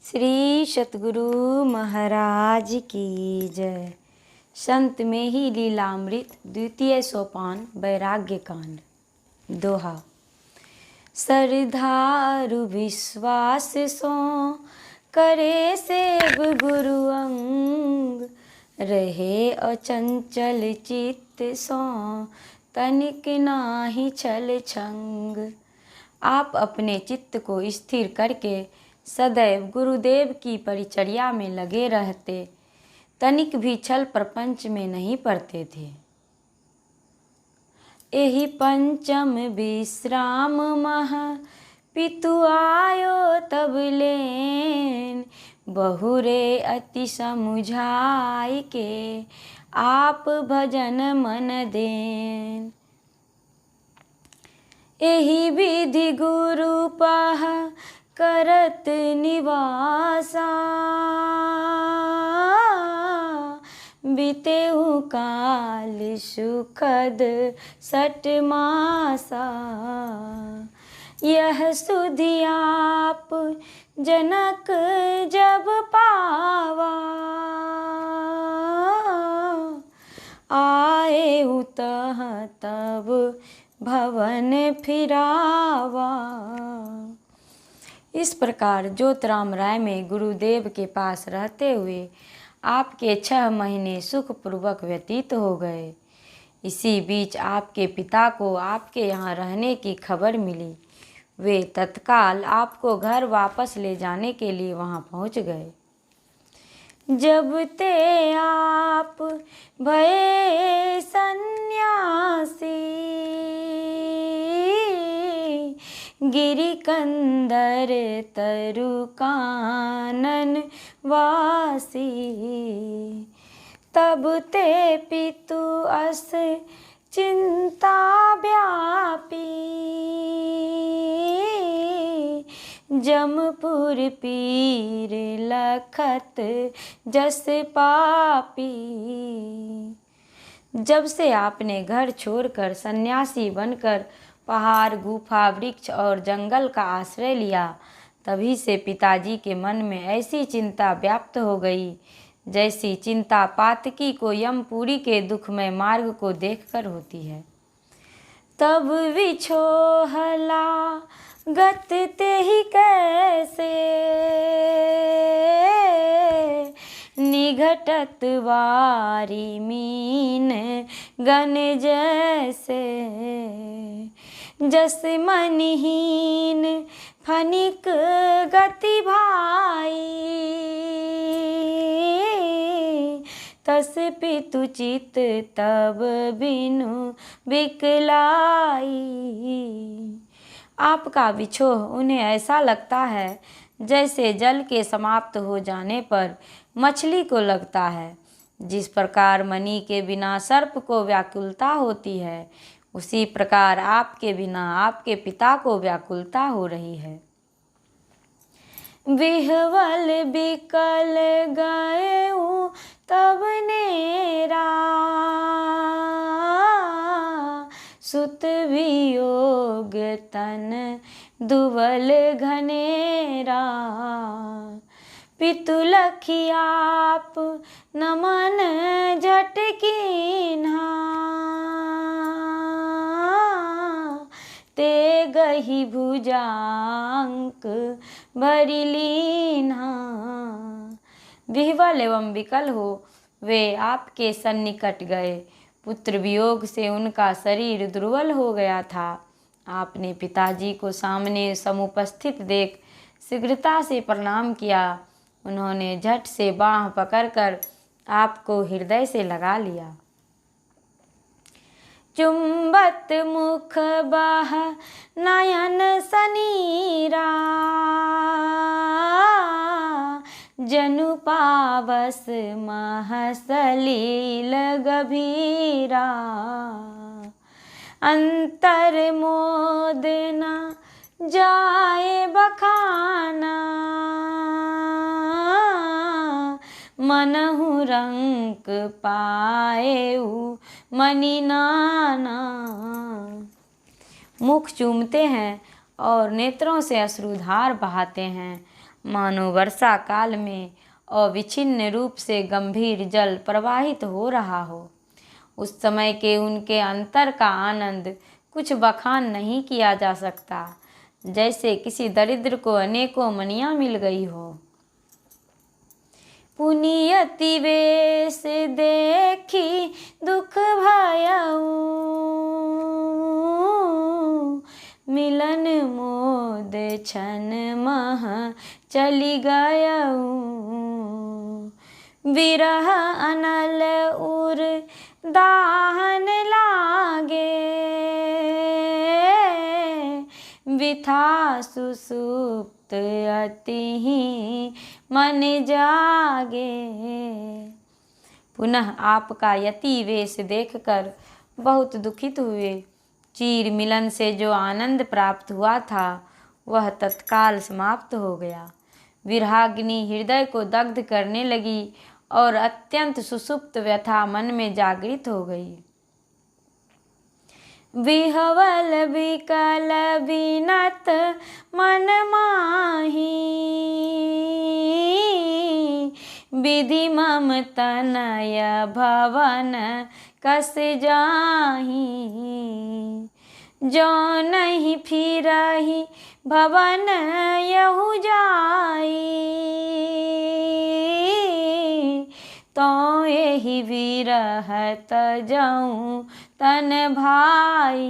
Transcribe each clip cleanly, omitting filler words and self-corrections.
श्री सतगुरु महाराज की जय। संत में ही लीलामृत द्वितीय सोपान वैराग्य कांड। दोहा। सरधारु विश्वास सो करे सेव गुरु अंग, रहे अचंचल चित्त सो तनिक नाही छल छंग। आप अपने चित्त को स्थिर करके सदैव गुरुदेव की परिचर्या में लगे रहते, तनिक भी छल प्रपंच में नहीं पड़ते थे। एहि पंचम विश्राम मह पितु आयो तब लेन, बहुरे अति समुझाई के आप भजन मन देन। एहि विधि गुरु पह करत निवासा, बीतेहु काल सुखद सट मासा। यह सुधि आप जनक जब पावा, आए उतह तब भवन फिरावा। इस प्रकार ज्योतिराम राय में गुरुदेव के पास रहते हुए आपके 6 महीने सुखपूर्वक व्यतीत हो गए। इसी बीच आपके पिता को आपके यहाँ रहने की खबर मिली। वे तत्काल आपको घर वापस ले जाने के लिए वहाँ पहुँच गए। जब ते आप भये सन्यासी, गिरि कंदर तरु कानन वासी। तब ते पितु अस चिंता व्यापी, जमपुर पीर लखत जस पापी। जब से आपने घर छोड़कर सन्यासी बनकर पहाड़, गुफा, वृक्ष और जंगल का आश्रय लिया, तभी से पिताजी के मन में ऐसी चिंता व्याप्त हो गई, जैसी चिंता पातकी को यमपुरी के दुखमय मार्ग को देखकर होती है। तब विछोहला गत ते ही कैसे, निघटत वारी मीन गन जैसे। जस मनहीन फनिक गति भाई, तस पितु चित तब बिनु बिकलाई। आपका विछोह उन्हें ऐसा लगता है जैसे जल के समाप्त हो जाने पर मछली को लगता है। जिस प्रकार मणि के बिना सर्प को व्याकुलता होती है, उसी प्रकार आपके बिना आपके पिता को व्याकुलता हो रही है। विह्वल बिकल गए तब नेरा, सुत वियोग तन दुवल घनेरा। पितु लखी आप नमन झट कीन्हा, ते गही भुजांक भरी लीन्हा। विह्वल एवं विकल हो वे आपके सन्निकट गए। पुत्र वियोग से उनका शरीर दुर्बल हो गया था। आपने पिताजी को सामने समुपस्थित देख शीघ्रता से प्रणाम किया। उन्होंने झट से बाँह पकड़कर आपको हृदय से लगा लिया। चुंबत मुख बाह नयन सनीरा, जनु पावस मह सलील गभीरा। अंतर मोद न जाए बखाना, मनहु रंक पाएऊ मनि नाना। मुख चूमते हैं और नेत्रों से अश्रुधार बहाते हैं। मानो वर्षा काल में अविच्छिन्न रूप से गंभीर जल प्रवाहित हो रहा हो। उस समय के उनके अंतर का आनंद कुछ बखान नहीं किया जा सकता, जैसे किसी दरिद्र को अनेकों मणियाँ मिल गई हो। पुनियति वेश देखी दुख भयऊ, मिलन मोद क्षण मह चली गयऊ। विरह अनल उर दाहन लागे, विथा सुसुप्त अति मन जागे। पुनः आपका यति वेश देखकर बहुत दुखित हुए। चीर मिलन से जो आनंद प्राप्त हुआ था वह तत्काल समाप्त हो गया। विरहाग्नि हृदय को दग्ध करने लगी और अत्यंत सुसुप्त व्यथा मन में जागृत हो गई। विहवल विकल विनत मन माही, विधि मम तनय भवन कस जाही। जो नहीं फिरहि भवन यहु जाई, तो यही विरहत जाऊं तन भाई।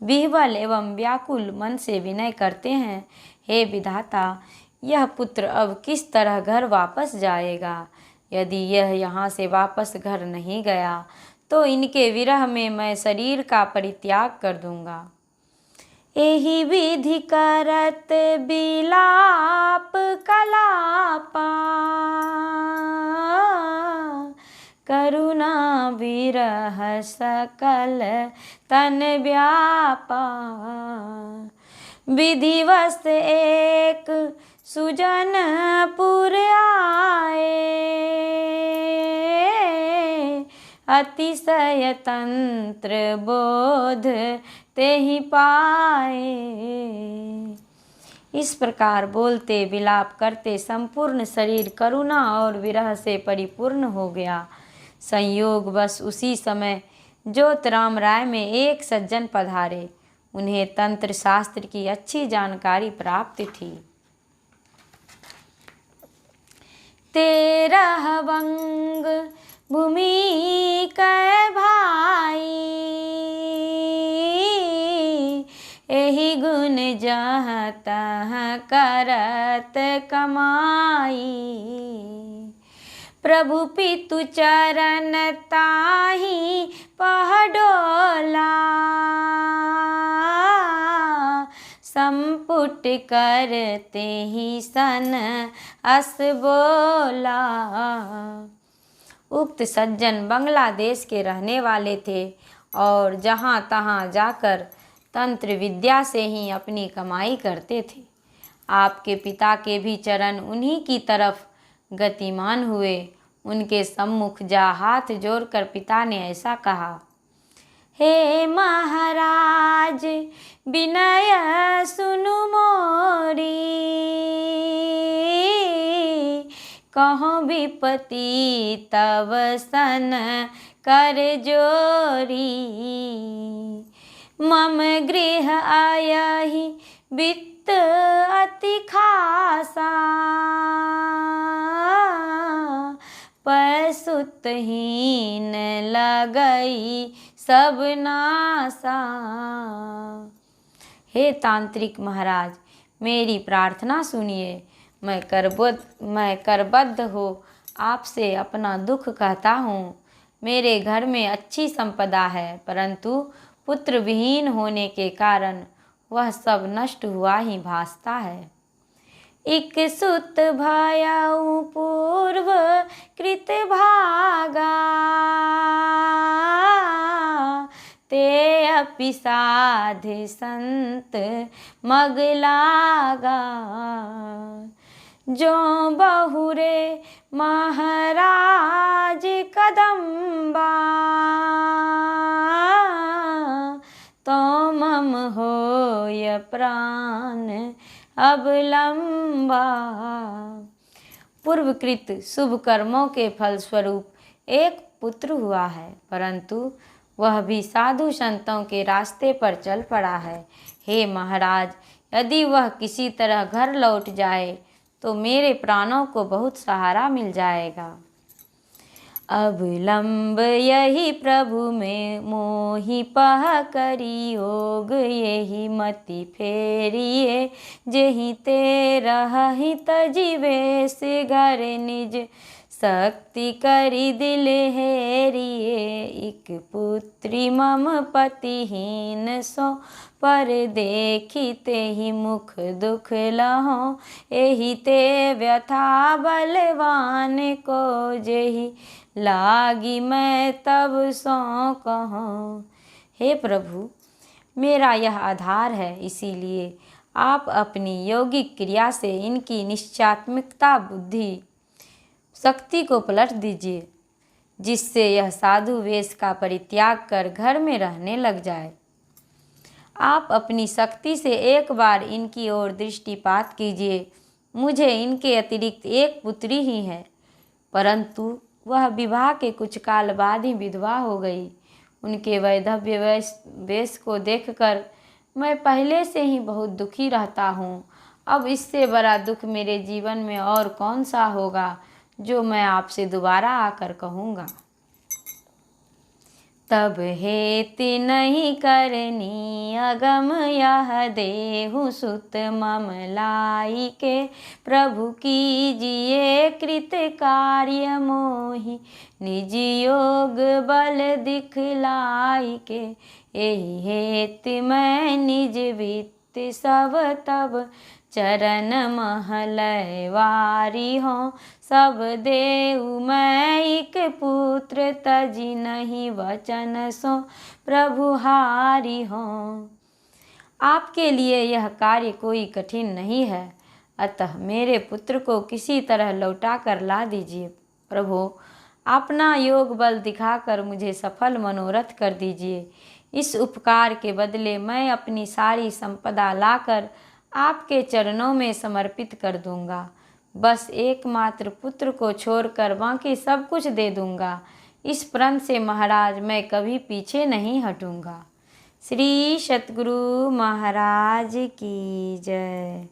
विह्वल एवं व्याकुल मन से विनय करते हैं, हे विधाता, यह पुत्र अब किस तरह घर वापस जाएगा? यदि यह यहाँ से वापस घर नहीं गया तो इनके विरह में मैं शरीर का परित्याग कर दूंगा। एहि विधि करत बिलाप कलापा, करुणा विरह सकल तन व्यापा। विधिवश एक सुजन पुर आए, अतिशय तंत्र बोध तेहि पाए। इस प्रकार बोलते विलाप करते संपूर्ण शरीर करुणा और विरह से परिपूर्ण हो गया। संयोगवश उसी समय ज्योतिराम राय में एक सज्जन पधारे। उन्हें तंत्र शास्त्र की अच्छी जानकारी प्राप्त थी। 13 वंग भूमि कै भाई, एहि गुण जहाँ तहाँ करत कमाई। प्रभु पितु चरण ताहि पहडोला, संपुट करते ही सन अस बोला। उक्त सज्जन बांग्लादेश के रहने वाले थे और जहाँ तहाँ जाकर तंत्र विद्या से ही अपनी कमाई करते थे। आपके पिता के भी चरण उन्हीं की तरफ गतिमान हुए। उनके सम्मुख जा हाथ जोड़कर पिता ने ऐसा कहा, हे महाराज, विनय सुनु मोरी, कहो विपति तव सन कर जोरी। मम गृह आयहि वित्त अति खासा, पशुतहीन लगई सब नासा। हे तांत्रिक महाराज, मेरी प्रार्थना सुनिए। मैं करबद्ध हो आपसे अपना दुख कहता हूँ। मेरे घर में अच्छी संपदा है, परंतु पुत्र विहीन होने के कारण वह सब नष्ट हुआ ही भासता है। इक सुत भयउ पूर्व कृत भागा, ते अपि साध संत मग लागा। जो बहुरे महाराज कदम्बा, तो मम होय प्राण अब लंबा। पूर्वकृत शुभ कर्मों के फलस्वरूप एक पुत्र हुआ है, परंतु वह भी साधु संतों के रास्ते पर चल पड़ा है। हे महाराज, यदि वह किसी तरह घर लौट जाए तो मेरे प्राणों को बहुत सहारा मिल जाएगा। अब लंब यही प्रभु में मोहि पह करी योग, यही मति फेरिए जेहि ते रहि तजीवे से घर निज, शक्ति करी दिल हेरिए एक पुत्री मम पतिहीन सो, पर देखिते ही मुख दुख लहो, एहि ते व्यथा बलवान को, जेहि लागी मैं तब सो कहूँ। हे प्रभु, मेरा यह आधार है, इसीलिए आप अपनी यौगिक क्रिया से इनकी निश्चयात्मिकता बुद्धि शक्ति को पलट दीजिए, जिससे यह साधु वेश का परित्याग कर घर में रहने लग जाए। आप अपनी शक्ति से एक बार इनकी ओर दृष्टिपात कीजिए। मुझे इनके अतिरिक्त एक पुत्री ही है, परंतु वह विवाह के कुछ काल बाद ही विधवा हो गई। उनके वैधव्य वेश को देखकर मैं पहले से ही बहुत दुखी रहता हूँ। अब इससे बड़ा दुख मेरे जीवन में और कौन सा होगा, जो मैं आपसे दोबारा आकर कहूँगा। तब हेति नहीं करनी अगम यह देहु सुत मम लाई के, प्रभु कीजिए कृत कार्य मोहि निज योग बल दिखलाई के। एहि हेतु मैं निज वित्त सब तब चरण महलवारी हो, सब देऊ मैं एक पुत्र तजी नहीं वचन सो प्रभु हारी हो। आपके लिए यह कार्य कोई कठिन नहीं है, अतः मेरे पुत्र को किसी तरह लौटा कर ला दीजिए। प्रभु, अपना योग बल दिखाकर मुझे सफल मनोरथ कर दीजिए। इस उपकार के बदले मैं अपनी सारी संपदा लाकर आपके चरणों में समर्पित कर दूंगा। बस एकमात्र पुत्र को छोड़कर बाकी सब कुछ दे दूंगा। इस प्रण से महाराज मैं कभी पीछे नहीं हटूंगा। श्री सतगुरु महाराज की जय।